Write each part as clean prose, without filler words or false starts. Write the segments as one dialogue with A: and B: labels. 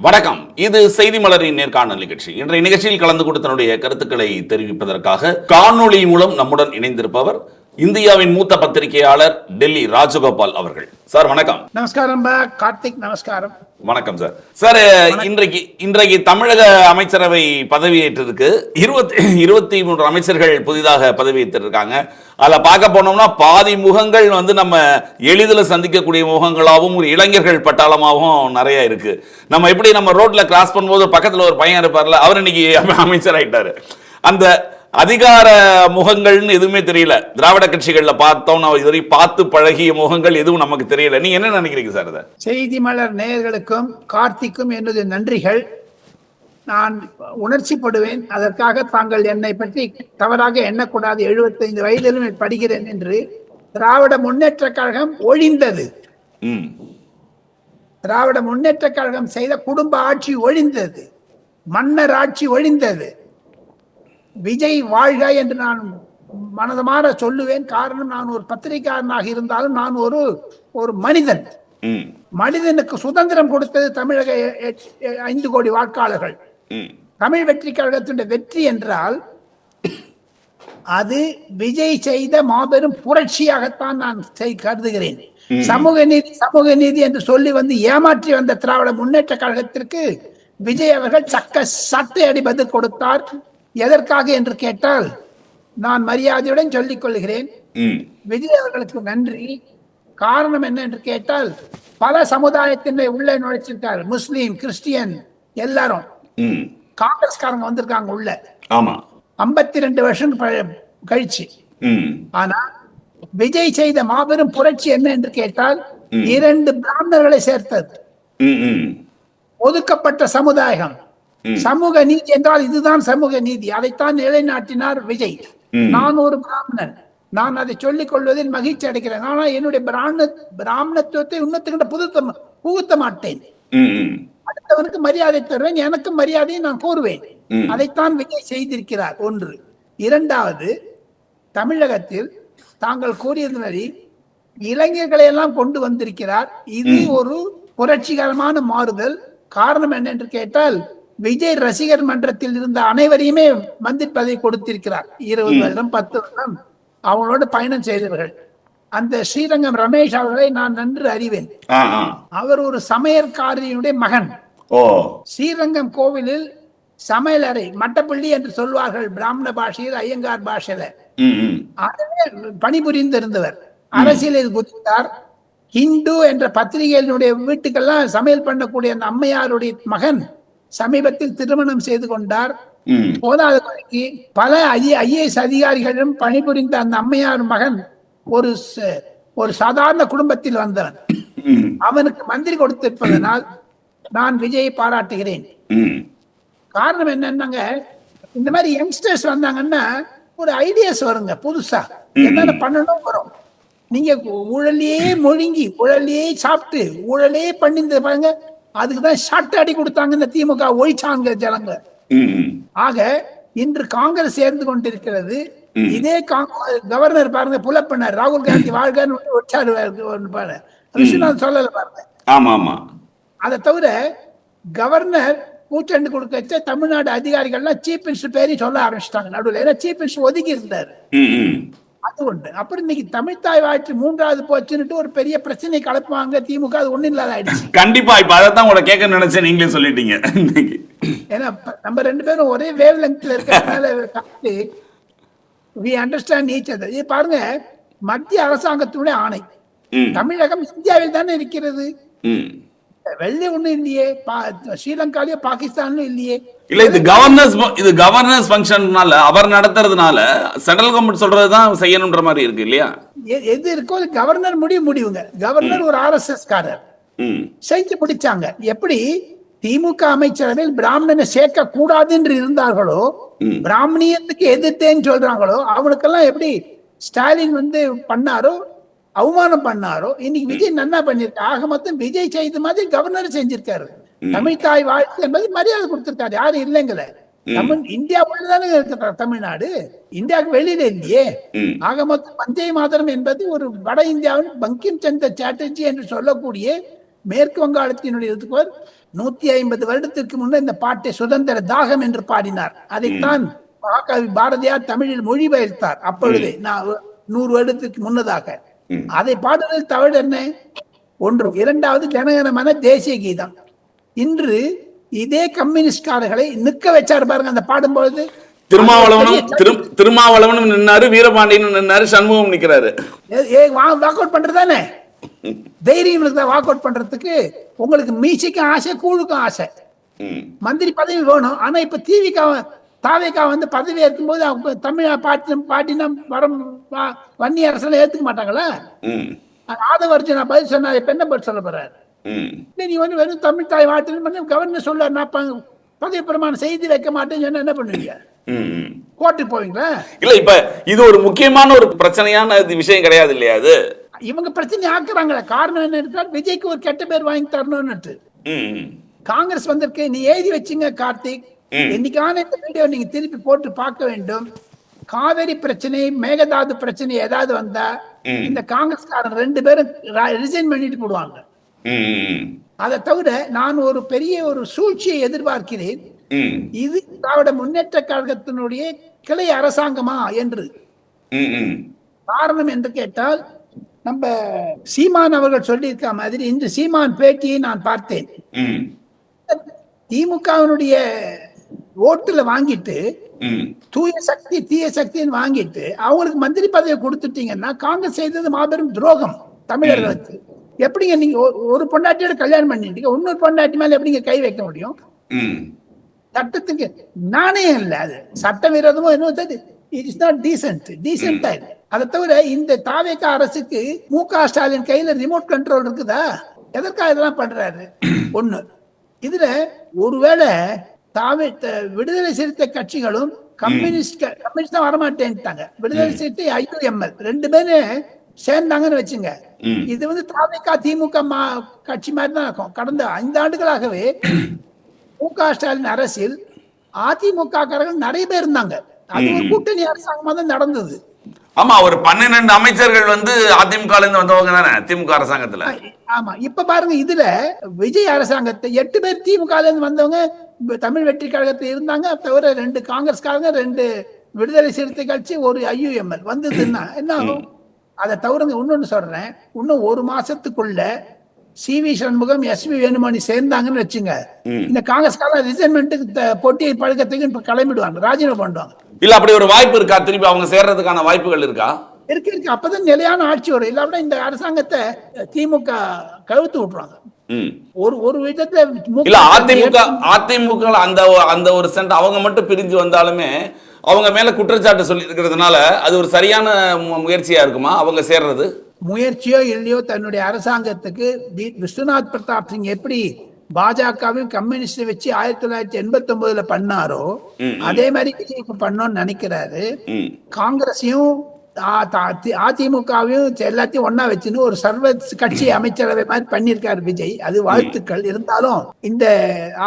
A: வணக்கம். இது செய்தி மலரின் நேர்காணல் நிகழ்ச்சி. இன்றைய நிகழ்ச்சியில் கலந்து கொண்டு தன்னுடைய கருத்துக்களை தெரிவிப்பதற்காக காணொளி மூலம் நம்முடன் இணைந்திருப்பவர் இந்தியாவின் மூத்த பத்திரிகையாளர் டெல்லி ராஜகோபால் அவர்கள். சார் வணக்கம்.
B: நமஸ்காரம் கார்த்திக். நமஸ்காரம்.
A: வணக்கம் சார். சார், இன்றைக்கு தமிழக அமைச்சரவை பதவியேற்றதுக்கு 23 அமைச்சர்கள் புதிதாக பதவியேற்றிருக்காங்க. அதில் பார்க்க போனோம்னா பாதி முகங்கள் நம்ம எளிதில் சந்திக்கக்கூடிய முகங்களாகவும் ஒரு இளைஞர்கள் பட்டாளமாகவும் நிறைய இருக்கு. நம்ம எப்படி நம்ம ரோட்ல கிராஸ் பண்ணும்போது பக்கத்தில் ஒரு பையன் இருப்பார்ல, அவர் இன்னைக்கு அமைச்சர் ஆயிட்டாரு. அந்த அதிகார முகங்கள்னு எதுவுமே தெரியல. திராவிட கட்சிகள்ல பார்த்தோம், இதுவரை பார்த்து பழகிய முகங்கள் எதுவும் நமக்கு தெரியல. நீங்க என்ன நினைக்கிறீங்க சார்? அதை
B: செய்தி மலர் நேயர்களுக்கும் கார்த்திக்கும் என்னுடைய நன்றிகள். நான் உணர்ச்சிப்படுவேன். அதற்காக தாங்கள் என்னை பற்றி தவறாக எண்ணக்கூடாது. 75 வயதிலும் படிக்கிறேன் என்று. திராவிட முன்னேற்ற கழகம் ஒழிந்தது. திராவிட முன்னேற்ற கழகம் செய்த குடும்ப ஆட்சி ஒழிந்தது. மன்னர் ஆட்சி ஒழிந்தது. விஜய் வாழ்க என்று நான் மனதமாற சொல்லுவேன். காரணம், நான் ஒரு பத்திரிகையாளனாக இருந்தாலும் நான் ஒரு மனிதன். மனிதனுக்கு சுதந்திரம் கொடுத்தது தமிழக 5 கோடி வாக்காளர்கள். தமிழ் வெற்றி கழகத்தினுடைய வெற்றி என்றால் அது விஜய் செய்த மாபெரும் புரட்சியாகத்தான் நான் கருதுகிறேன். சமூக நீதி என்று சொல்லி ஏமாற்றி வந்த திராவிட முன்னேற்ற கழகத்திற்கு விஜய் அவர்கள் சட்டை அடி பதில் கொடுத்தார். எதற்காக என்று கேட்டால் நான் மரியாதையுடன் சொல்லிக் கொள்கிறேன், விஜய் அவர்களுக்கு நன்றி. காரணம் என்ன என்று கேட்டால் பல சமுதாயத்தினை உள்ளே நுழைச்சிருக்காரு. முஸ்லீம், கிறிஸ்டியன் எல்லாரும். காங்கிரஸ்காரங்க வந்திருக்காங்க உள்ள. 52 வருஷம் கழிச்சு. ஆனா விஜய் செய்த மாபெரும் புரட்சி என்ன என்று கேட்டால் 2 பிராமணர்களை சேர்த்தது. ஒதுக்கப்பட்ட சமுதாயம். சமூக நீதி என்றால் இதுதான் சமூக நீதி. அதைத்தான் நிலைநாட்டினார் விஜய். நான் ஒரு பிராமணன். நான் அதை சொல்லிக் கொள்வதில் மகிழ்ச்சி அடைகிறேன். ஆனா என்னுடைய பிராமணத்துவத்தை இன்னத்துக்கிட்ட புகுத்த மாட்டேன். அடுத்தவனுக்கு மரியாதை தருவேன். எனக்கு மரியாதையை நான் கோருவேன். அதைத்தான் விஜய் செய்திருக்கிறார். ஒன்று. இரண்டாவது, தமிழகத்தில் தாங்கள் கூறியது மாதிரி இளைஞர்களை எல்லாம் கொண்டு வந்திருக்கிறார். இது ஒரு புரட்சிகரமான மாறுதல். காரணம் என்ன என்று கேட்டால் விஜய் ரசிகர் மன்றத்தில் இருந்த அனைவரையுமே மந்திரி பதவி கொடுத்திருக்கிறார். 20 வருடம் 10 வருடம் அவங்களோட பயணம் செய்தவர்கள். அந்த ஸ்ரீரங்கம் ரமேஷ் அவர்களை நான் நன்கு அறிவேன். அவர் ஒரு சமையற்காரியுடைய மகன். ஸ்ரீரங்கம் கோவிலில் சமையலறை, மட்டப்பள்ளி என்று சொல்வார்கள் பிராமண பாஷையில், ஐயங்கார் பாஷையில பணிபுரிந்திருந்தவர். அரசியலில் குதித்தார். ஹிந்து என்ற பத்திரிகையினுடைய வீட்டுக்கெல்லாம் சமையல் பண்ணக்கூடிய அந்த அம்மையாருடைய மகன் சமீபத்தில் திருமணம் செய்து கொண்டார். போதாத குறைக்கு பல IAS அதிகாரிகளும் பணிபுரிந்த அந்த அம்மையார் மகன் ஒரு சாதாரண குடும்பத்தில் வந்தவன். அவனுக்கு மந்திரி கொடுத்திருப்பதனால் நான் விஜயை பாராட்டுகிறேன். காரணம் என்னன்னாங்க, இந்த மாதிரி யங்ஸ்டர்ஸ் வந்தாங்கன்னா ஒரு ஐடியாஸ் வருங்க. புதுசா என்னென்ன பண்ணணும் வரும். நீங்க ஊழலையே மொழிங்கி, ஊழலையே சாப்பிட்டு, ஊழலையே பண்ணிட்டு பாருங்க. அதுக்குதான் ஷாட் அடி கொடுத்தாங்க இந்த திமுக ஒழிச்சாங்க ஜனங்க. ஆக இன்று காங்கிரஸ் சேர்ந்து கொண்டிருக்கிறது. இதே கவர்னர் பாருங்க, புலப்பினர் ராகுல் காந்தி வாழ்கன்னு விஸ்வநாத் சொல்லல பாருங்க. அதை தவிர கவர்னர் கூச்சண்டு கொடுக்க வச்ச தமிழ்நாடு அதிகாரிகள்லாம் சீஃப் மினிஸ்டர் பேரையும் சொல்ல ஆரம்பிச்சிட்டாங்க நடுவில். ஏன்னா சீஃப் மினிஸ்டர் ஒதுக்கி இருந்தாரு. அது ஒன்று. அப்புறம் இன்னைக்கு தமிழ்தாய் வாழ்த்து 3வது போச்சுன்னு ஒரு பெரிய பிரச்சனை கலப்புவாங்க திமுக. அது ஒண்ணும் இல்லாத ஆயிடுச்சு.
A: கண்டிப்பா. இப்ப அதான் உங்களை கேட்க நினைச்சேன், நீங்களே சொல்லிட்டீங்க.
B: ஏன்னா நம்ம 2 பேரும் ஒரே வேவ் லெங்க்ல இருக்கிறதுனால we understand each other. இது பாருங்க, மத்திய அரசாங்கத்தினுடைய ஆணை. தமிழகம் இந்தியாவில் தானே இருக்கிறது. வெள்ளை ஒண்ணும் இல்லையே, ஸ்ரீலங்காலயோ பாகிஸ்தான்லயும் இல்லையே.
A: இல்ல, இது கவர்னன்ஸ் ஃபங்க்ஷன்னால அவர் நடத்துறதுனால சென்ட்ரல் கவர்மெண்ட் சொல்றதுதான் செய்யணும்ன்ற மாதிரி இருக்கு இல்லையா?
B: எது இருக்கோ கவர்னர் முடிவுங்க. கவர்னர் ஒரு RSS காரர் செஞ்சு முடிச்சாங்க. எப்படி திமுக அமைச்சரவையில் பிராமணனை சேர்க்க கூடாது என்று இருந்தார்களோ, பிராமணியத்துக்கு எதிர்த்தேன்னு சொல்றாங்களோ, அவனுக்கெல்லாம் எப்படி ஸ்டாலின் பண்ணாரோ, அவமானம் பண்ணாரோ, இன்னைக்கு விஜய் நன்னா பண்ணிருக்க. ஆக மொத்தம் விஜய் செய்த மாதிரி கவர்னர் செஞ்சிருக்காரு. தமிழ்தாய் வாழ்த்து என்பது மரியாதை கொடுத்திருக்காரு. யாரும் இல்லைங்கள. இந்தியா உள்ளதானே இருக்கிற தமிழ்நாடு, இந்தியாவுக்கு வெளியில இல்லையே. ஆக மொத்தம் வந்தே மாதரம் என்பது ஒரு வட இந்தியாவின் பங்கிம் சந்திர சாட்டர்ஜி என்று சொல்லக்கூடிய மேற்கு வங்காளத்தினுடைய 150 வருடத்திற்கு முன்னர் இந்த பாட்டை சுதந்திர தாகம் என்று பாடினார். அதைத்தான் மகாகவி பாரதியார் தமிழில் மொழிபெயர்த்தார். அப்பொழுது நான் 100 வருடத்திற்கு முன்னதாக. அதை பாடுவதில் தவறு என்ன? ஒன்று. இரண்டாவது, ஜனகணமன தேசிய கீதம். இன்று இதே கம்யூனிஸ்ட்காரர்களை நிற்க வச்சார் பாருங்க அந்த பாடும்பொழுது.
A: திருமாவளவனும் நின்னாரு, வீரபாண்டியனும் நின்னாரு, சண்முகம் நிக்கிறாரு.
B: வாக் அவுட் பண்றதானே தைரியம் இருக்குதா? வாக் அவுட் பண்றதுக்கு உங்களுக்கு மீசைக்கும் ஆசை, கூழுக்கும் ஆசை. மந்திரி பதவி வேணும். ஆனா இப்ப தாவேகா வந்து பதவி ஏற்கும் போது அவங்க தமிழ பாட்டினம் வரம் வன்னி அரசெல்லாம் ஏத்துக்க மாட்டாங்களா? ஆதவர்ஜனா பதில் சொன்னா இப்ப என்ன பதில் சொல்ல போறாரு? நீ வந்து வெறும் தமிழ் தாய் வாழ்த்து கவர்னர் சொல்ல நான் பதவி பிரமாணம் செய்து வைக்க மாட்டேன்னு சொன்னா என்ன பண்ணுவீங்க? கோர்ட்டுக்கு போவீங்களா?
A: இல்ல இப்ப இது ஒரு முக்கியமான ஒரு பிரச்சனையான விஷயம் கிடையாது இல்லையா? அது
B: இவங்க பிரச்சனை ஆக்குறாங்களே. காரணம் என்ன இருந்தால் விஜய்க்கு ஒரு கெட்ட பேர் வாங்கி தரணும்னு காங்கிரஸ் வந்திருக்கு. நீ எழுதி வச்சுங்க கார்த்திக், இன்னைக்கான இந்த வீடியோ நீங்க திருப்பி போட்டு பார்க்க வேண்டும். காவிரி பிரச்சனை, மேகதாது பிரச்சனை ஏதாவது வந்தா இந்த காங்கிரஸ்காரன் 2 பேரும் ரிசைன் பண்ணிட்டு போடுவாங்க. அதை தவிர நான் ஒரு பெரிய ஒரு சூழ்ச்சியை எதிர்பார்க்கிறேன். இது திராவிட முன்னேற்ற கழகத்தினுடைய கிளை அரசாங்கமா என்று. காரணம் என்று கேட்டால், நம்ம சீமான் அவர்கள் சொல்லியிருக்க மாதிரி இன்று சீமான் பேட்டியை நான் பார்த்தேன். திமுகவினுடைய ஓட்டுல வாங்கிட்டு தூய சக்தி தீய சக்தின்னு வாங்கிட்டு அவங்களுக்கு மந்திரி பதவியை கொடுத்துட்டீங்கன்னா காங்கிரஸ் செய்தது மாபெரும் துரோகம் தமிழர்களுக்கு. எப்படிங்க நீங்க ஒரு பொண்டாட்டியோட கல்யாணம் பண்ணிட்டீங்க, இன்னொரு பொண்டாட்டி மேல எப்படிங்க கை வைக்க முடியும்? சட்டத்துக்கு நாணயம் இல்ல, அது சட்டவிரோதமோ என்ன, இட் இஸ் நாட் டீசென்டா இல்லை. அதை தவிர இந்த தாவேக அரசுக்கு மு.க. ஸ்டாலின் கையில ரிமோட் கண்ட்ரோல் இருக்குதா? எதற்காக இதெல்லாம் பண்றாரு? ஒண்ணு. இதுல ஒருவேளை விடுதலை சிறுத்தை கட்சிகளும் கம்யூனிஸ்ட் தான் வரமாட்டேன்ட்டாங்க. விடுதலை சிறுத்தை IUML 2 பேரும் சேர்ந்தாங்கன்னு வச்சுங்க, இது வந்து தாவேக திமுக கட்சி மாதிரி தான் இருக்கும். கடந்த 5 ஆண்டுகளாகவே மு.க. ஸ்டாலின் அரசில் அதிமுக காரர்கள் நிறைய பேர் இருந்தாங்க. அது ஒரு கூட்டணி அரசாங்கமா தான் நடந்தது.
A: ஆமா, ஒரு 12 அமைச்சர்கள் வந்து அதிமுக இருந்து வந்தவங்க தானே திமுக அரசாங்கத்துல.
B: ஆமா, இப்ப பாருங்க, இதுல விஜய் அரசாங்கத்தை 8 பேர் திமுக இருந்து வந்தவங்க தமிழ் வெற்றி கழகத்தில் இருந்தாங்க. தவிர 2 காங்கிரஸ்காரங்க, 2 விடுதலை சிறுத்தை கட்சி, ஒரு IUML வந்ததுன்னா என்ன ஆகும்? அதை தவிர இன்னொன்னு சொல்றேன், இன்னும் 1 மாசத்துக்குள்ள CV சண்முகம், SV வேணுமணி சேர்ந்தாங்கன்னு வச்சுங்க, இந்த காங்கிரஸ்கார ரிசைன்மெண்ட்டுக்கு போட்டியை பழக்கத்துக்கு கிளம்பிடுவாங்க, ராஜினாமா பண்ணுவாங்க.
A: இல்ல அப்படி ஒரு வாய்ப்பு இருக்கா? திருப்பி அவங்க சேர்றதுக்கான வாய்ப்புகள் இருக்கா?
B: இருக்கு. அப்பதான் நிலையான ஆட்சி வரும். இல்லாம இந்த அரசாங்கத்தை திமுக கழுத்து விட்டுருவாங்க. ஒரு விதத்துல
A: இல்ல அதிமுக அந்த ஒரு சென்ட் அவங்க மட்டும் பிரிஞ்சு வந்தாலுமே அவங்க மேல குற்றச்சாட்டு சொல்லி இருக்கிறதுனால அது ஒரு சரியான முயற்சியா இருக்குமா அவங்க சேர்றது?
B: முயற்சியோ இல்லையோ, தன்னுடைய அரசாங்கத்துக்கு விஸ்வநாத் பிரதாப் சிங் எப்படி பாஜகவையும் கம்யூனிஸ்ட் வச்சு 1989 பண்ணாரோ அதே மாதிரி விஜய்க்கு பண்ணோம்னு நினைக்கிறாரு. காங்கிரஸையும் அதிமுகவையும் எல்லாத்தையும் ஒன்னா வச்சுன்னு ஒரு சர்வ கட்சி அமைச்சரவை மாதிரி பண்ணிருக்காரு விஜய். அது வாழ்த்துக்கள். இருந்தாலும் இந்த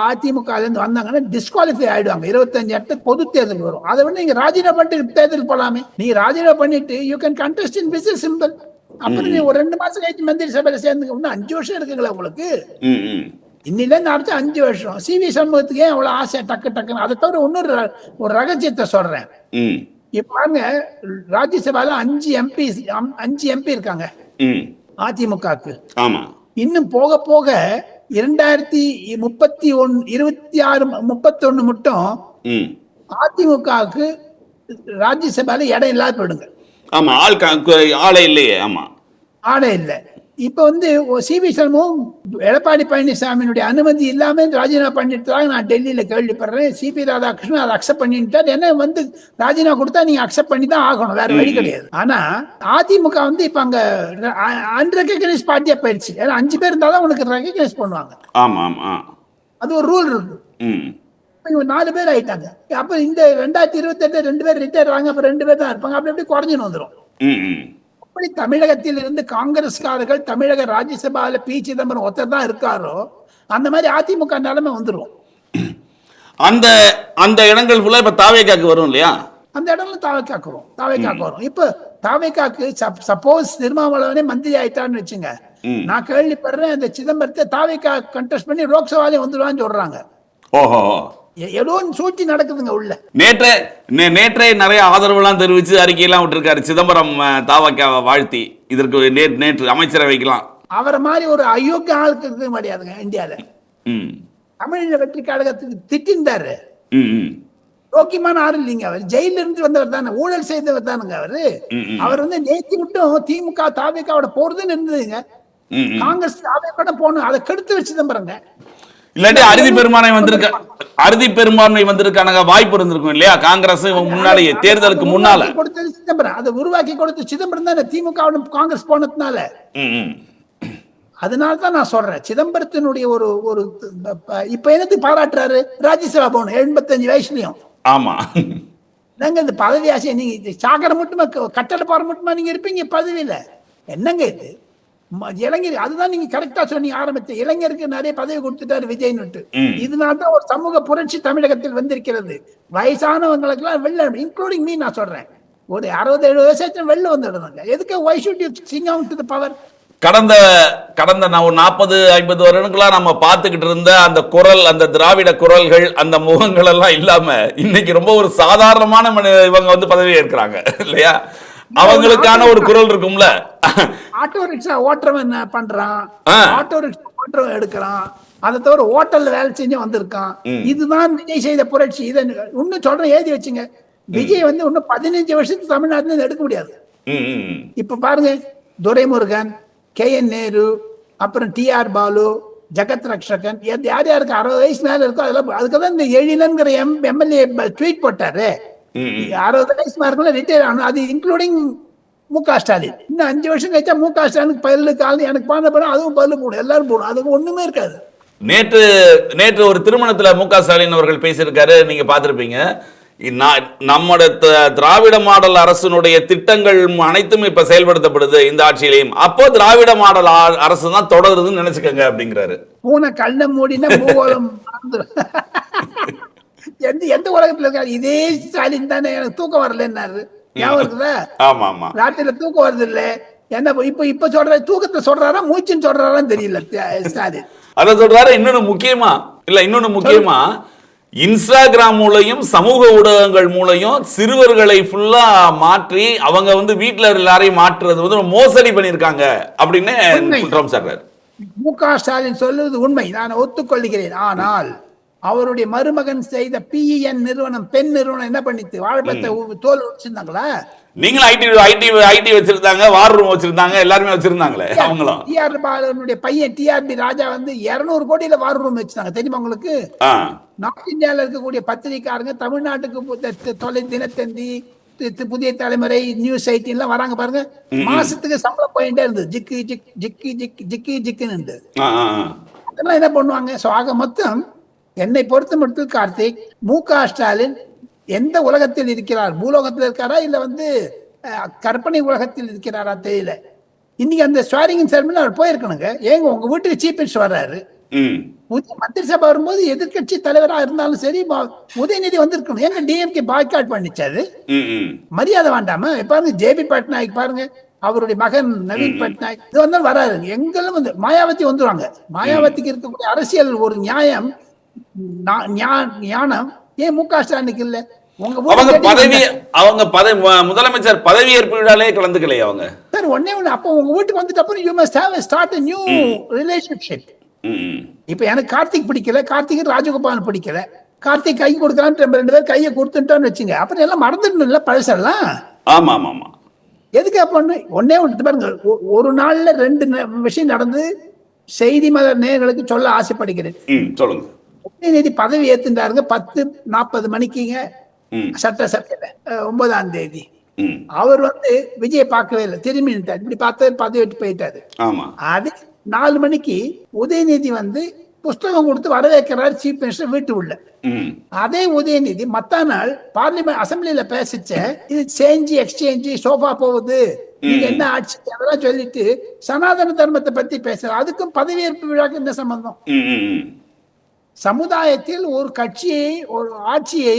B: அதிமுக இருந்து வந்தாங்கன்னா டிஸ்குவாலிஃபை ஆயிடுவாங்க. 25 இடத்துக்கு பொது தேர்தல் வரும். அதை வந்து நீங்க ராஜினாமா பண்ணிட்டு தேர்தல் போலாமே. நீங்க ராஜினாமா பண்ணிட்டு you can contest in business simple. அப்புறம் நீ ஒரு 2 மாசம் கழிச்சு மந்திரி சபையில சேர்ந்து 5 வருஷம் இருக்குங்களா உங்களுக்கு? இன்னில இருந்து அடுத்து 5 வருஷம். CV சண்முகத்துக்கு ஏன் அவ்வளவு ஆசை டக்குன்னு? அதை தவிர இன்னொரு ஒரு ரகசியத்தை சொல்றேன். இப்ப பாருங்க, ராஜ்யசபால 5 MP இருக்காங்க அதிமுகக்கு. இன்னும் போக போக 2031 மட்டும் அதிமுகவுக்கு ராஜ்யசபால இடம் இல்லாத போயிடுங்க.
A: ஆமா, ஆளே இல்லையே. ஆமா, ஆளே
B: இல்லை. இப்ப வந்து CV சண்முகம் எடப்பாடி பழனிசாமியினுடைய அனுமதி இல்லாம ராஜினாமா பண்ணிட்டு நான் டெல்லியில கேள்விப்படுறேன். CP ராதாகிருஷ்ணன் அதை அக்செப்ட் பண்ணிட்டார். என்ன வந்து ராஜினாமா கொடுத்தா நீங்க அக்செப்ட் பண்ணி தான் ஆகணும், வேற வழி கிடையாது. ஆனா அதிமுக வந்து இப்ப அங்க அன்ரெகனைஸ் பார்ட்டியா போயிடுச்சு. ஏன்னா 5 பேர் இருந்தாதான் உனக்கு ரெகனைஸ் பண்ணுவாங்க. அது ஒரு ரூல் இருக்கு. 4 பேர் ஆயிட்டாங்க. அப்ப இந்த 2028 2 பேர் ரிட்டையர் ஆங்க, அப்ப 2 பேர் தான் இருப்பாங்க. அப்படி குறைஞ்சுன்னு வந்துடும். அப்படி தமிழகத்தில் இருந்து காங்கிரஸ்காரர்கள் தமிழக ராஜ்யசபால P. சிதம்பரம் ஒருத்தர் தான் இருக்காரோ, அந்த மாதிரி அதிமுக நிலைமை வந்துடும்.
A: அந்த இடங்கள் ஃபுல்லா இப்ப தாவேகாக்கு வரும் இல்லையா?
B: அந்த இடம்ல தாவேகாக்கு வரும். இப்ப தாவேகாக்கு சப்போஸ் திருமாவளவனே மந்திரி ஆயிட்டான்னு வச்சுங்க, நான் கேள்விப்படுறேன் அந்த சிதம்பரத்தை தாவேக்கா கண்டெஸ்ட் பண்ணி லோக்சபாலே வந்துடுவான்னு சொல்றாங்க.
A: ஓஹோ,
B: ஏதோ சூழ்ச்சி நடக்குதுங்க உள்ள.
A: நேற்றே நிறைய ஆதரவுலாம் தெரிவிச்சு அறிக்கையெல்லாம் விட்டுருக்காரு சிதம்பரம் தாவக்காவை வாழ்த்தி. இதற்கு நேற்று அமைச்சரவைக்கலாம்
B: அவரை மாதிரி ஒரு அயோக்கிய ஆளுக்கு இருக்க முடியாதுங்க இந்தியால. தமிழக வெற்றி கழகத்துக்கு திட்டிருந்தாரு. யோக்கியமான ஆறு இல்லைங்க அவர். ஜெயில இருந்து வந்தவர் தானே, ஊழல் செய்தவர் தானுங்க அவரு. அவர் வந்து நேற்று மட்டும் திமுக தாவேக்காவோட போறதுன்னு இருந்ததுங்க. காங்கிரஸ் தாவேக்கோட போகணும், அதை கெடுத்து வச்சு சிதம்பரங்க.
A: இல்லாட்டி அறுதி பெரும்பான்மை வந்திருக்கான வாய்ப்பு இருந்திருக்கும் இல்லையா? காங்கிரஸ் முன்னாடி தேர்தலுக்கு முன்னால
B: கொடுத்தது சிதம்பரம், அதை உருவாக்கி கொடுத்து சிதம்பரம் தானே திமுக காங்கிரஸ் போனதுனால. அதனால தான் நான் சொல்றேன் சிதம்பரத்தினுடைய ஒரு ஒரு இப்ப என்னது பாராட்டுறாரு ராஜ்யசபா போகணும் 85 வயசுலயும்.
A: ஆமா,
B: என்னங்க இந்த பதவி ஆசை? நீங்க சாக்கடை மட்டுமா கட்டட பாறை மட்டுமா நீங்க இருப்பீங்க பதவியில? என்னங்க இது இளைஞர்? அதுதான் நீங்க கரெக்டா சொன்னீங்க ஆரம்பிச்சு, இளைஞருக்கு நிறைய பதவி கொடுத்துட்டாரு விஜய்னுட்டு. இதனால்தான் ஒரு சமூக புரட்சி தமிழகத்தில் வந்திருக்கிறது. வயசானவங்களுக்கு எல்லாம் வெளில, இன்க்ளூடிங் மீ நான் சொல்றேன், ஒரு 60-70 வயசு வெளில வந்துடுறாங்க. எதுக்கு why should you sing out to the power?
A: கடந்த 40-50 வருடங்களா நம்ம பார்த்துக்கிட்டு இருந்த அந்த குரல், அந்த திராவிட குரல்கள், அந்த முகங்கள் எல்லாம் இல்லாம இன்னைக்கு ரொம்ப ஒரு சாதாரணமான இவங்க வந்து பதவி ஏற்கிறாங்க இல்லையா? அவங்களுக்கான ஒரு குரல் இருக்கும்ல.
B: ஆட்டோ ரிக்ஷா ஓட்டுறவன் என்ன பண்றான்? ஆட்டோ ரிக்ஷா ஓட்டுறவன் எடுக்கிறான். அதை தவிர ஹோட்டல்ல வேலை செஞ்சு வந்திருக்கான். இதுதான் விஜய் செய்த புரட்சி. இதை இன்னும் சொல்றேன், எழுதி வச்சுங்க. விஜய் வந்து இன்னும் 15 வருஷத்துக்கு தமிழ்நாட்டுல இருந்து எடுக்க முடியாது. இப்ப பாருங்க, துரைமுருகன், KN நேரு, அப்புறம் TR பாலு, ஜெகத் ரக்ஷகன், யார் யாருக்கு 60 வயசு மேல இருக்கோ அதெல்லாம் அதுக்குதான் இந்த எழிலன்கிற MLA ட்வீட் போட்டாரு. 60 வயசு மேல ரிட்டையர் ஆகணும், அது இன்க்ளூடிங் முக ஸ்டாலின். இன்னும் 5 வருஷம் கழிச்சா முக ஸ்டாலினுக்கு பல்லு காலம் எனக்கு பாந்த படம் அதுவும் பல்லு போடும், எல்லாரும் போடும், அதுக்கு ஒண்ணுமே இருக்காது.
A: நேற்று ஒரு திருமணத்துல முக ஸ்டாலின் அவர்கள் பேசியிருக்காரு, நீங்க பார்த்திருப்பீங்க. நம்முடைய திராவிட மாடல் அரசினுடைய திட்டங்கள் அனைத்தும் இப்ப செயல்படுத்தப்படுது இந்த ஆட்சியிலையும். அப்போ திராவிட மாடல் அரசு தான் தொடருதுன்னு நினைச்சுக்கங்க அப்படிங்கிறாரு.
B: பூனை கண்ண மூடினா பூகோளம் எந்த உலகத்துல இருக்காரு? இதே ஸ்டாலின் தானே எனக்கு தூக்கம் வரலன்னாரு, ஞாபகம் இருக்குதா?
A: ஆமா ஆமா,
B: ராத்திரில தூக்கம் வருது இல்ல என்ன? இப்ப சொல்ற தூக்கத்தை சொல்றாரா மூச்சுன்னு சொல்றாரான்னு தெரியல ஸ்டாலின்.
A: அத சொல்றாரு. இன்னொன்னு முக்கியமா இன்ஸ்டாகிராம் மூலையும் சமூக ஊடகங்கள் மூலையும் சிறுவர்களை ஃபுல்லா மாற்றி அவங்க வந்து வீட்டுல எல்லாரையும் மாற்றுறது வந்து மோசடி பண்ணிருக்காங்க அப்படின்னு குற்றம் சாட்டுறாரு.
B: முக ஸ்டாலின் சொல்லுவது உண்மை, நான் ஒத்துக்கொள்கிறேன். ஆனால் அவருடைய மருமகன் செய்த PEN நிறுவனம், பெண் நிறுவனம் என்ன பண்ணிட்டு வாழைப்பத்தை தோல் வச்சிருந்தாங்களா?
A: நீங்களும் ஐடி வச்சிருந்தாங்க, வார் ரூம் வச்சிருந்தாங்க, எல்லாருமே வச்சிருந்தாங்களே. அவங்களும் TR
B: பாலனுடைய பையன் TRB ராஜா வந்து 200 கோடியில வார் ரூம் வச்சிருந்தாங்க, தெரியுமா உங்களுக்கு? நார்த் இந்தியாவில் இருக்கக்கூடிய பத்திரிக்காரங்க தமிழ்நாட்டுக்கு தொலை தினத்தந்தி, புதிய தலைமுறை, நியூஸ் 18 எல்லாம் வராங்க பாருங்க. மாசத்துக்கு சம்பளம் போயிட்டே இருந்தது, ஜிக்கு ஜிக் ஜிக்கி ஜிக் ஜிக்கி ஜிக்குன்னு. அதெல்லாம் என்ன பண்ணுவாங்க? ஸோ ஆக மொத்தம் என்னை பொறுத்த மட்டும் கார்த்திக், முக ஸ்டாலின் எந்த உலகத்தில் இருக்கிறார்? பூலோகத்தில் இருக்காரா இல்ல வந்து கற்பனை உலகத்தில் இருக்கிறாரா தெரியல. இன்னைக்கு அந்த ஸ்வாரிங் செரமனி அவர் போயிருக்கணுங்க. ஏங்க உங்க வீட்டுக்கு சீஃப் மினிஸ்டர் வர்றாரு, மந்திரி சபை வரும்போது எதிர்கட்சி தலைவரா இருந்தாலும் சரி உதயநிதி வந்திருக்கணும். எங்க DMK பாய்காட் பண்ணிச்சாரு, மரியாதை வேண்டாம? பாருங்க JB பட்நாயக் பாருங்க, அவருடைய மகன் நவீன் பட்நாயக் இது வந்தாலும் வராரு. எங்கெல்லாம் வந்து மாயாவதி வந்துருவாங்க. மாயாவதிக்கு இருக்கக்கூடிய அரசியல் ஒரு நியாயம் ஞானம் ஏன் முக ஸ்டாலினுக்கு இல்ல?
A: முதலமைச்சர் பதவியேற்பு விழாலே கலந்துக்கலையா அவங்க?
B: சார் ஒண்ணே ஒண்ணு, அப்போ உங்க வீட்டுக்கு வந்துட்டு அப்புறம் you must have start a new relationship. இப்ப எனக்கு கார்த்திக் பிடிக்கல, கார்த்திக் ராஜகோபால் பிடிக்கல, கார்த்திக் கை கொடுக்கலான்னு 2 பேர் கையை கொடுத்துட்டோன்னு வச்சுங்க, அப்புறம் எல்லாம் மறந்துடணும் இல்ல பழசெல்லாம்.
A: ஆமா ஆமா ஆமா.
B: எதுக்கு அப்ப ஒன்னே ஒன்று பாருங்க, ஒரு நாள்ல 2 விஷயம் நடந்து செய்தி மலர் நேயர்களுக்கு சொல்ல ஆசைப்படுகிறேன்.
A: சொல்லுங்க.
B: உதயநிதி பதவி ஏத்துட்டாருங்க 10:40 மணிக்குங்க சட்டசபையில 9ஆம் தேதி. அவர் வந்து விஜய பார்க்கவே இல்லை, திரும்பி இப்படி பார்த்தாரு, பதவி விட்டு போயிட்டாரு. அது 4 மணிக்கு உதயநிதி வந்து புஸ்தகம் கொடுத்து வரவேற்கிறார் சீஃப் மினிஸ்டர் வீட்டு உள்ள. அதே உதயநிதி மத்த நாள் பார்லிமெண்ட் அசம்பிளியில பேசிச்ச இது சேஞ்சி எக்ஸ்சேஞ்சி சோஃபா போகுது, நீங்க என்ன ஆட்சி அதெல்லாம் சொல்லிட்டு சனாதன தர்மத்தை பத்தி பேசுற. அதுக்கும் பதவியேற்பு விழாக்கு என்ன சம்பந்தம்? சமுதாயத்தில் ஒரு கட்சியை, ஒரு ஆட்சியை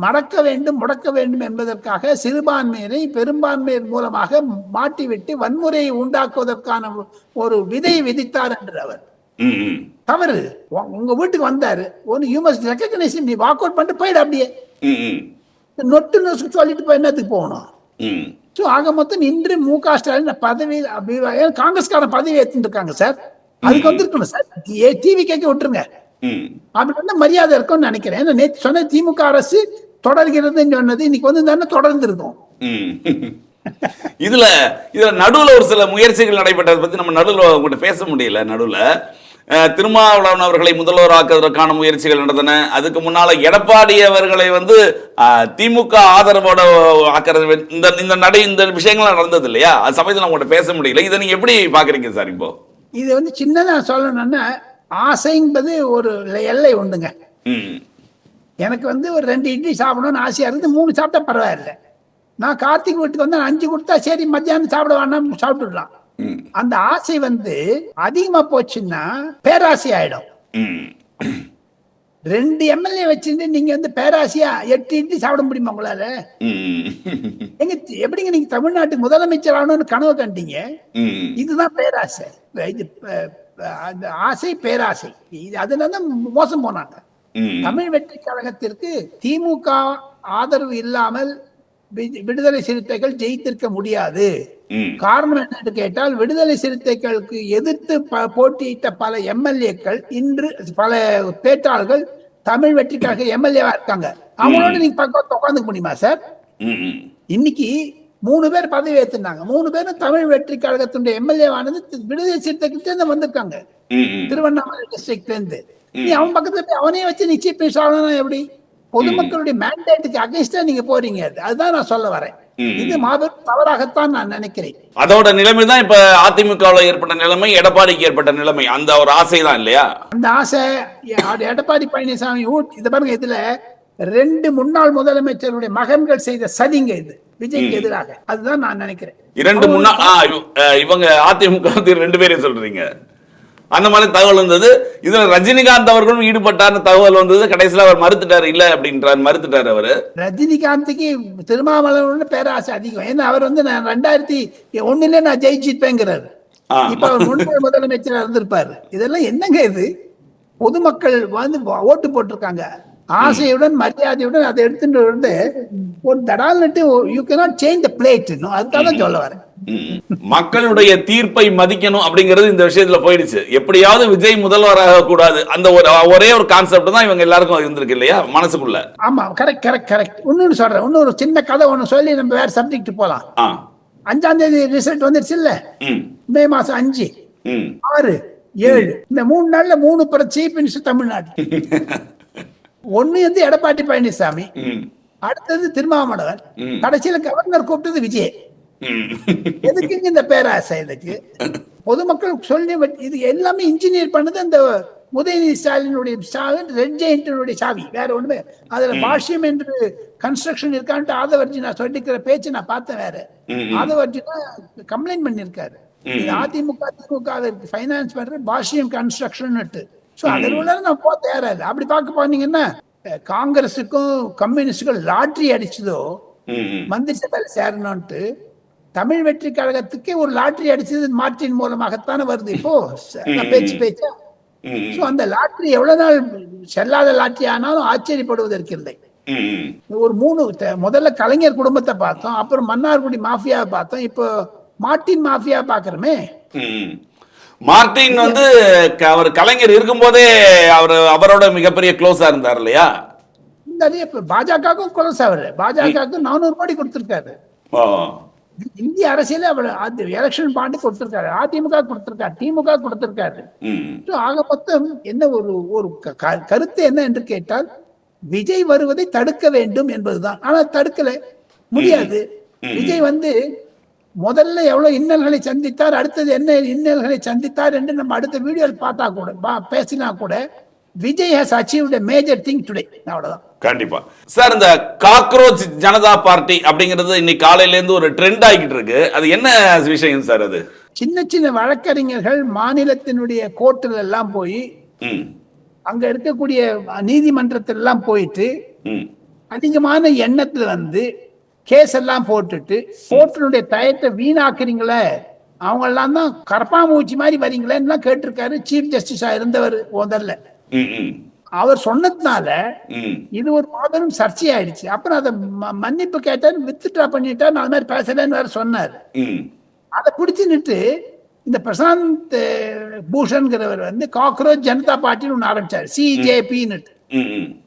B: மடக்க வேண்டும் முடக்க வேண்டும் என்பதற்காக சிறுபான்மையினை பெரும்பான்மையர் மூலமாக மாட்டிவிட்டு வன்முறையை உண்டாக்குவதற்கான ஒரு விதை விதித்தார் என்று அவர். தவறு. உங்க வீட்டுக்கு வந்தாரு, ஒன்னு யூ மஸ்ட் ரெகக்னைஸ், நீ வாக் அவுட் பண்ணிட்டு போயிடு. அப்படியே நொட்டு சொல்லிட்டு போய் என்னத்துக்கு போகணும்? ஆக மொத்தம் இன்று மு.க. ஸ்டாலின் பதவி காங்கிரஸ்காரன் பதவி ஏத்துட்டு இருக்காங்க சார். அதுக்கு வந்துருக்கணும் சார். டிவி கேட்க விட்டுருங்க. அப்படி வந்து மரியாதை இருக்கும்னு நினைக்கிறேன். நேற்று சொன்ன திமுக அரசு தொடர்கிறதுன்னு சொன்னது இன்னைக்கு வந்து தானே தொடர்ந்து இருக்கும்.
A: இதுல நடுவுல ஒரு சில முயற்சிகள் நடைபெற்றதை பத்தி நம்ம நடுவுல உங்ககிட்ட பேச முடியல. நடுவுல திருமாவளவன் அவர்களை முதல்வராக்குவதற்கான முயற்சிகள் நடந்தன. அதுக்கு முன்னால எடப்பாடி அவர்களை வந்து திமுக ஆதரவோட ஆக்கிறது, இந்த விஷயங்கள்லாம் நடந்தது இல்லையா? அது சமயத்தில் உங்கள்கிட்ட பேச முடியல. இதை நீங்க எப்படி பாக்குறீங்க சார்? இப்போ
B: இது வந்து சின்னதா சொல்லணும்னா, ஆசை என்பது ஒரு எல்லை உண்டுங்க. எனக்கு வந்து ஒரு 2 இட்லி சாப்பிடணும்னு ஆசையா இருந்து 3 சாப்பிட்டா பரவாயில்ல. நான் கார்த்திக் வீட்டுக்கு வந்து 5 கொடுத்தா சரி மத்தியானம் சாப்பிட வேணாம் சாப்பிட்டுடலாம். அந்த ஆசை வந்து அதிகமா போச்சுன்னா பேராசை ஆயிடும். 2 எம்எல்ஏ வச்சிருந்து நீங்க வந்து பேராசையா 8 இட்லி சாப்பிட முடியுமா உங்களால? எங்க எப்படிங்க நீங்க தமிழ்நாட்டுக்கு முதலமைச்சர் ஆகணும்னு கனவு கண்டீங்க? இதுதான் பேராசை. இது அந்த ஆசை பேராசை. அதுல மோசம் போனாங்க. தமிழ் வெற்றி கழகத்திற்கு திமுக ஆதரவு இல்லாமல் விடுதலை சிறுத்தைகள் ஜெயித்திருக்க முடியாது. காரணம் என்னன்னு கேட்டால், விடுதலை சிறுத்தைகளுக்கு எதிர்த்து போட்டியிட்ட பல எம்எல்ஏக்கள் இன்று பல பேட்டாளர்கள் தமிழ் வெற்றி கழக எம்எல்ஏவா இருக்காங்க. அவங்களோட நீங்க பக்கத்துல உட்காந்துக்க முடியுமா சார்? இன்னைக்கு 3 பேர் பதவி ஏத்துனாங்க. 3 பேரும் தமிழ் வெற்றி கழகத்தினுடைய எம்எல்ஏவானது விடுதலை சிறுத்தைகள் வந்திருக்காங்க, திருவண்ணாமலை டிஸ்ட்ரிக்ட்ல இருந்து. நீ அவன் பக்கத்துல போய் அவனே வச்சு நிச்சயம் சாதனம் எப்படி? பொதுமக்களுடைய மேண்டேட்டுக்கு அகைன்ஸ்டா நீங்க போறீங்க. அதுதான் நான் சொல்ல வரேன். இது மாபெரும் தவறாகத்தான் நான் நினைக்கிறேன்.
A: அதோட நிலைமை தான் இப்ப அதிமுகவில் ஏற்பட்ட நிலைமை, எடப்பாடிக்கு ஏற்பட்ட நிலைமை. அந்த ஒரு ஆசை தான் இல்லையா? அந்த ஆசை
B: எடப்பாடி பழனிசாமி இது பாருங்க, இதுல 2 முன்னாள் முதலமைச்சருடைய மகன்கள் செய்த சதிங்க இது விஜய்க்கு எதிராக. அதுதான் நான் நினைக்கிறேன்.
A: 2 முன்னாள் இவங்க அதிமுக 2 பேரையும் சொல்றீங்க. அந்த மாதிரி தகவல் வந்தது. இதுல ரஜினிகாந்த் அவர்களும் ஈடுபட்டார்னு தகவல் வந்தது. கடைசியில் அவர் மறுத்துட்டார், இல்ல அப்படின்றார், மறுத்துட்டார் அவரு.
B: ரஜினிகாந்துக்கு திருமாவளவன் பேராசை அதிகம். ஏன்னா அவர் வந்து நான் 2001 நான் ஜெயிச்சிருப்பேங்கிறாரு. இப்ப அவர் முன்னாள் முதலமைச்சர் இருந்திருப்பாரு. இதெல்லாம் என்னங்க இது? பொதுமக்கள் வந்து ஓட்டு போட்டிருக்காங்க. ஆசையுடன் மரியாதையுடன் அதை எடுத்துட்டு வந்து ஒரு தடால் நட்டு you cannot change the plate. அதுக்காக தான் சொல்ல வரேன்.
A: மக்களுடைய தீர்ப்பை மதிக்கணும் அப்படிங்கிறது இந்த விஷயத்துல போயிடுச்சு. எப்படியாவது விஜய் முதல்வராக கூடாது, அந்த ஒரே ஒரு கான்செப்ட் தான் இவங்க எல்லாருக்கும் இருந்திருக்கு இல்லையா மனசுக்குள்ள?
B: ஆமா, கரெக்ட் கரெக்ட் கரெக்ட். இன்னொன்னு சொல்றேன், இன்னொரு சின்ன கதை ஒண்ணு சொல்லி நம்ம வேற சப்ஜெக்ட் போலாம். 5ஆம் தேதி ரிசல்ட் வந்துருச்சு இல்ல? மே மாசம் 5, 6, 7 இந்த 3 நாள்ல 3 சீஃப் மினிஸ்டர் தமிழ்நாடு. ஒண்ணு வந்து எடப்பாடி பழனிசாமி, அடுத்தது திருமாவளவன், கடைசியில கவர்னர் கூப்பிட்டது விஜய். எதுக்கு இந்த பேராசை? இதுக்கு பொதுமக்கள் சொல்லி இது எல்லாமே இன்ஜினியர் பண்ணது அந்த உதயநிதி ஸ்டாலினுடைய ரெட் ஜெயண்டினுடைய சாவி, வேற ஒண்ணுமே. அதுல பாஷ்யம் என்று கன்ஸ்ட்ரக்ஷன் இருக்கான்ட்டு ஆதவர்ஜி நான் சொல்லிக்கிற பேச்சு நான் பார்த்தேன். வேற ஆதவர்ஜினா கம்ப்ளைண்ட் பண்ணிருக்காரு. அதிமுக திமுக ஃபைனான்ஸ் பண்ற பாஷ்யம் கன்ஸ்ட்ரக்ஷன். சோ அதுல நான் போக தயாரா இல்லை. அப்படி பார்க்க போனீங்கன்னா காங்கிரஸுக்கும் கம்யூனிஸ்டுக்கும் லாட்ரி அடிச்சதோ மந்திரி சபையில சேரணும்ட்டு, தமிழ் வெற்றி கழகத்துக்கே ஒரு லாட்ரி அடிச்சது மார்டின் மூலமாகத்தானே வருது இப்போ பேச்சா. சோ அந்த லாட்ரி எவ்வளவு நாள் செல்லாத லாட்ரி ஆனாலும் ஆச்சரியப்படுவதற்கு இல்லை. ஒரு 3 முதல்ல கலைஞர் குடும்பத்தை பார்த்தோம், அப்புறம் மன்னார்குடி மாஃபியாவை பார்த்தோம், இப்போ மார்டின் மாஃபியா பாக்குறோமே.
A: மார்டின் வந்து அவர் கலைஞர் இருக்கும் போதே அவரோட மிகப்பெரிய க்ளோஸா இருந்தார் இல்லையா?
B: பாஜகவுக்கும் க்ளோஸ். அவரு பாஜகவுக்கு 400 கோடி கொடுத்திருக்காரு. இந்திய அரசியல அவர் எலெக்ஷன் பாண்டு கொடுத்திருக்காரு. அதிமுக கொடுத்திருக்காரு, திமுக கொடுத்திருக்காரு. ஆக மொத்தம் என்ன ஒரு கருத்து என்ன என்று கேட்டால், விஜய் வருவதை தடுக்க வேண்டும் என்பதுதான். ஆனா தடுக்கல முடியாது. விஜய் வந்து முதல்ல எவ்வளவு இன்னல்களை சந்தித்தார், அடுத்தது என்ன இன்னல்களை சந்தித்தார் என்று நம்ம அடுத்த வீடியோவில் பார்த்தா கூட பேசினா கூட, Vijay has achieved a major thing today. அவ்வளவுதான்.
A: கண்டிப்பா சார். இந்த காக்ரோச் ஜனதா பார்ட்டி அப்படிங்கிறது இன்னைக்கு காலையில இருந்து ஒரு ட்ரெண்ட் ஆகிட்டு இருக்கு. அது என்ன விஷயம் சார்? அது
B: சின்ன சின்ன வழக்கறிஞர்கள் மாநிலத்தினுடைய கோர்ட்டுல எல்லாம் போய், அங்க இருக்கக்கூடிய நீதிமன்றத்தில் எல்லாம் போயிட்டு அதிகமான எண்ணத்துல கேஸ் எல்லாம் போட்டுட்டு கோர்ட்டினுடைய டயத்தை வீணாக்குறீங்களே, அவங்க எல்லாம் தான் கரப்பாம்பூச்சி மாதிரி வரீங்களேன்னு கேட்டிருக்காரு சீஃப் ஜஸ்டிஸா இருந்தவர் முதல்ல. அவர் சொன்னதுனால இது ஒரு மாபெரும் சர்ச்சையாயிடுச்சு. அப்புறம் அதை மன்னிப்பு கேட்டாரு, வித்ட்ரா பண்ணிட்டா, நான் அது மாதிரி பேசலன்னு வேற சொன்னார். அதை பிடிச்சுன்னுட்டு இந்த பிரசாந்த் பூஷன்கிறவர் காக்ரோச் ஜனதா பார்ட்டின்னு ஒன்று ஆரம்பிச்சாரு, சிஜேபின்னு.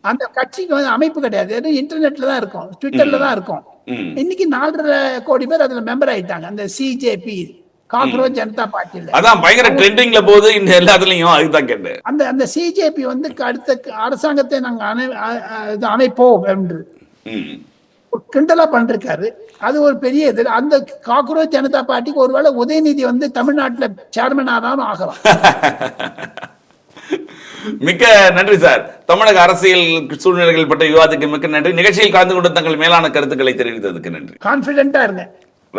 B: அந்த கட்சிக்கு அமைப்பு கிடையாது, இன்டர்நெட்ல தான் இருக்கும், ட்விட்டர்ல தான் இருக்கும். இன்னைக்கு 4.5 கோடி பேர் அதுல மெம்பர் ஆயிட்டாங்க, அந்த சிஜேபி, காக்ரோச் ஜனதா பார்ட்டில.
A: அதான் பயங்கர ட்ரெண்டிங்ல போகுது இந்த எல்லாத்துலயும். அதுதான் கேட்டேன்.
B: அந்த சிஜேபி அடுத்த அரசாங்கத்தை நாங்க அமைப்போம் என்று கிண்டலா பண்றாரு. அது ஒரு பெரிய இது. அந்த காக்ரோச் ஜனதா பார்ட்டிக்கு ஒருவேளை உதயநிதி தமிழ்நாட்டுல சேர்மன் ஆனாலும் ஆகலாம்.
A: மிக்க நன்றி சார். தமிழக அரசியல் சூழ்நிலைகள் பற்றி விவாதத்துக்கு மிக்க நன்றி. நிகழ்ச்சியில் கலந்து கொண்டு தங்கள் மேலான கருத்துக்களை தெரிவித்ததுக்கு நன்றி.
B: கான்பிடென்டா இருங்க.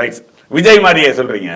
A: ரைட். விஜய் மாதிரியே சொல்றீங்க.